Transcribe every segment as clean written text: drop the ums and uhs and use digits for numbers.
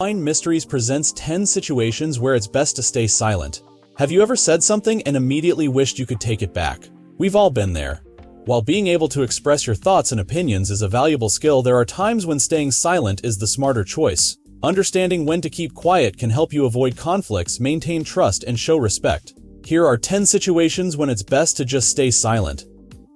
Mind Mysteries presents 10 situations where it's best to stay silent. Have you ever said something and immediately wished you could take it back? We've all been there. While being able to express your thoughts and opinions is a valuable skill, there are times when staying silent is the smarter choice. Understanding when to keep quiet can help you avoid conflicts, maintain trust, and show respect. Here are 10 situations when it's best to just stay silent.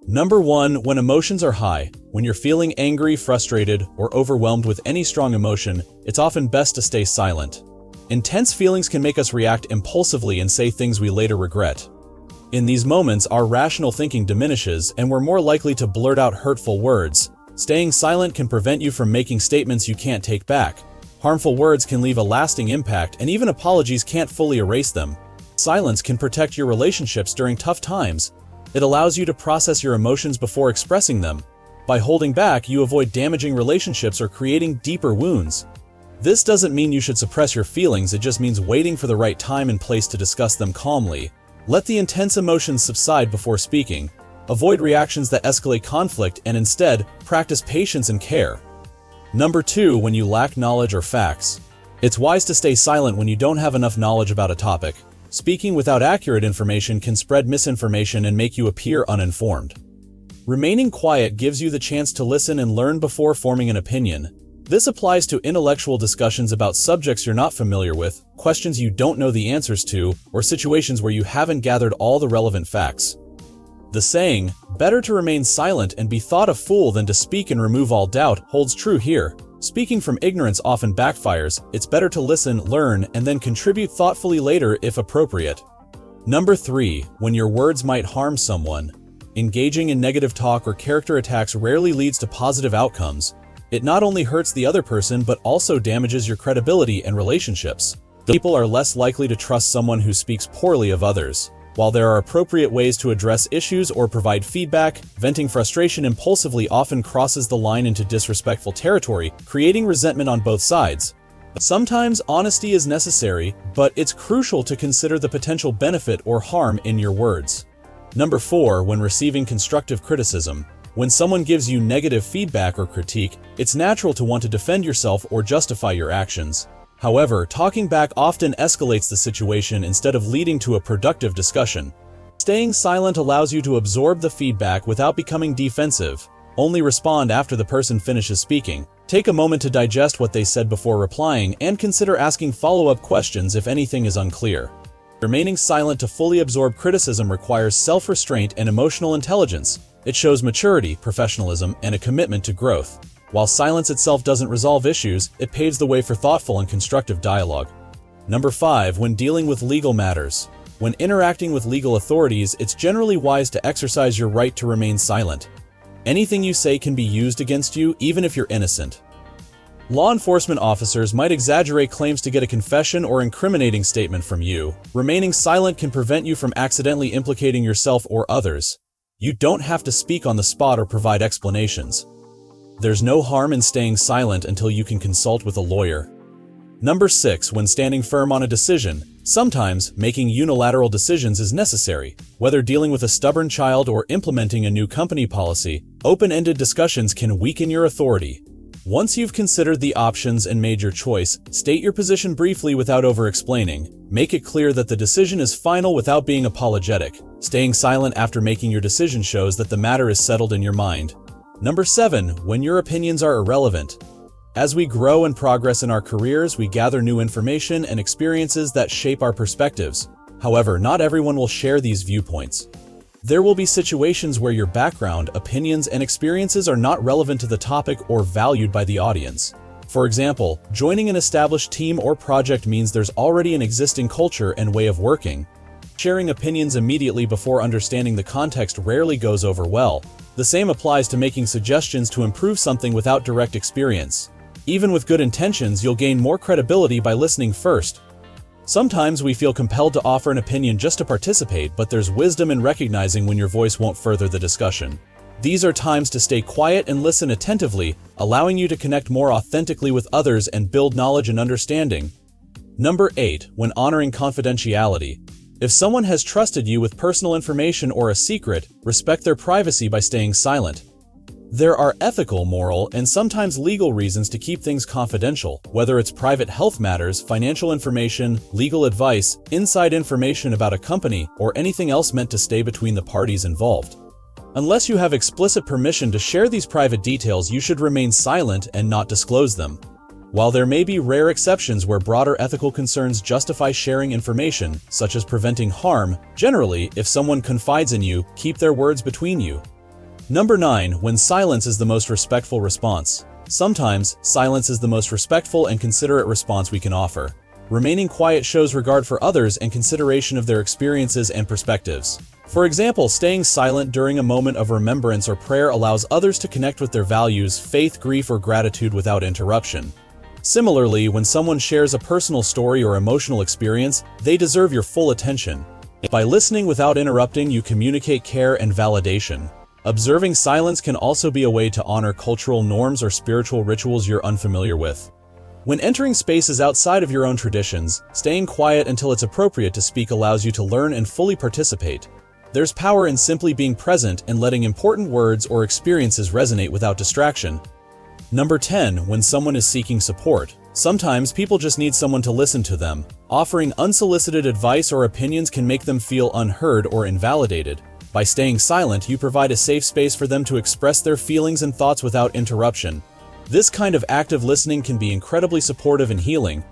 Number 1. When emotions are high. When you're feeling angry, frustrated, or overwhelmed with any strong emotion, it's often best to stay silent. Intense feelings can make us react impulsively and say things we later regret. In these moments, our rational thinking diminishes and we're more likely to blurt out hurtful words. Staying silent can prevent you from making statements you can't take back. Harmful words can leave a lasting impact, and even apologies can't fully erase them. Silence can protect your relationships during tough times. It allows you to process your emotions before expressing them. By holding back, you avoid damaging relationships or creating deeper wounds. This doesn't mean you should suppress your feelings, it just means waiting for the right time and place to discuss them calmly. Let the intense emotions subside before speaking. Avoid reactions that escalate conflict and instead, practice patience and care. Number 2. When you lack knowledge or facts. It's wise to stay silent when you don't have enough knowledge about a topic. Speaking without accurate information can spread misinformation and make you appear uninformed. Remaining quiet gives you the chance to listen and learn before forming an opinion. This applies to intellectual discussions about subjects you're not familiar with, questions you don't know the answers to, or situations where you haven't gathered all the relevant facts. The saying, "Better to remain silent and be thought a fool than to speak and remove all doubt," holds true here. Speaking from ignorance often backfires. It's better to listen, learn, and then contribute thoughtfully later if appropriate. Number 3. When your words might harm someone. Engaging in negative talk or character attacks rarely leads to positive outcomes. It not only hurts the other person but also damages your credibility and relationships. People are less likely to trust someone who speaks poorly of others. While there are appropriate ways to address issues or provide feedback, venting frustration impulsively often crosses the line into disrespectful territory, creating resentment on both sides. Sometimes honesty is necessary, but it's crucial to consider the potential benefit or harm in your words. Number 4. When receiving constructive criticism. When someone gives you negative feedback or critique, it's natural to want to defend yourself or justify your actions. However, talking back often escalates the situation instead of leading to a productive discussion. Staying silent allows you to absorb the feedback without becoming defensive. Only respond after the person finishes speaking. Take a moment to digest what they said before replying and consider asking follow-up questions if anything is unclear. Remaining silent to fully absorb criticism requires self-restraint and emotional intelligence. It shows maturity, professionalism, and a commitment to growth. While silence itself doesn't resolve issues, it paves the way for thoughtful and constructive dialogue. Number 5. When dealing with legal matters. When interacting with legal authorities, it's generally wise to exercise your right to remain silent. Anything you say can be used against you, even if you're innocent. Law enforcement officers might exaggerate claims to get a confession or incriminating statement from you. Remaining silent can prevent you from accidentally implicating yourself or others. You don't have to speak on the spot or provide explanations. There's no harm in staying silent until you can consult with a lawyer. Number 6. When standing firm on a decision. Sometimes, making unilateral decisions is necessary. Whether dealing with a stubborn child or implementing a new company policy, open-ended discussions can weaken your authority. Once you've considered the options and made your choice, state your position briefly without over-explaining. Make it clear that the decision is final without being apologetic. Staying silent after making your decision shows that the matter is settled in your mind. Number 7. When your opinions are irrelevant. As we grow and progress in our careers, we gather new information and experiences that shape our perspectives. However, not everyone will share these viewpoints. There will be situations where your background, opinions, and experiences are not relevant to the topic or valued by the audience. For example, joining an established team or project means there's already an existing culture and way of working. Sharing opinions immediately before understanding the context rarely goes over well. The same applies to making suggestions to improve something without direct experience. Even with good intentions, you'll gain more credibility by listening first. Sometimes we feel compelled to offer an opinion just to participate, but there's wisdom in recognizing when your voice won't further the discussion. These are times to stay quiet and listen attentively, allowing you to connect more authentically with others and build knowledge and understanding. Number 8. When honoring confidentiality. If someone has trusted you with personal information or a secret, respect their privacy by staying silent. There are ethical, moral, and sometimes legal reasons to keep things confidential, whether it's private health matters, financial information, legal advice, inside information about a company, or anything else meant to stay between the parties involved. Unless you have explicit permission to share these private details, you should remain silent and not disclose them. While there may be rare exceptions where broader ethical concerns justify sharing information, such as preventing harm, generally, if someone confides in you, keep their words between you. Number 9. When silence is the most respectful response. Sometimes, silence is the most respectful and considerate response we can offer. Remaining quiet shows regard for others and consideration of their experiences and perspectives. For example, staying silent during a moment of remembrance or prayer allows others to connect with their values, faith, grief, or gratitude without interruption. Similarly, when someone shares a personal story or emotional experience, they deserve your full attention. By listening without interrupting, you communicate care and validation. Observing silence can also be a way to honor cultural norms or spiritual rituals you're unfamiliar with. When entering spaces outside of your own traditions, staying quiet until it's appropriate to speak allows you to learn and fully participate. There's power in simply being present and letting important words or experiences resonate without distraction. Number 10. When someone is seeking support. Sometimes people just need someone to listen to them. Offering unsolicited advice or opinions can make them feel unheard or invalidated. By staying silent, you provide a safe space for them to express their feelings and thoughts without interruption. This kind of active listening can be incredibly supportive and healing.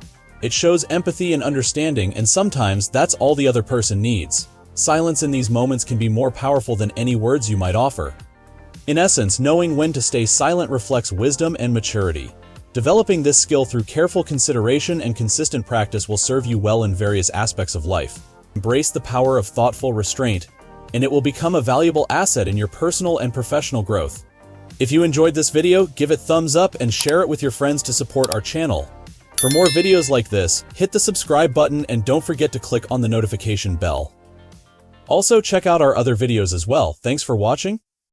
It shows empathy and understanding, and sometimes that's all the other person needs. Silence in these moments can be more powerful than any words you might offer. In essence, knowing when to stay silent reflects wisdom and maturity. Developing this skill through careful consideration and consistent practice will serve you well in various aspects of life. Embrace the power of thoughtful restraint, and it will become a valuable asset in your personal and professional growth. If you enjoyed this video, give it thumbs up and share it with your friends to support our channel. For more videos like this, hit the subscribe button and don't forget to click on the notification bell. Also, check out our other videos as well. Thanks for watching.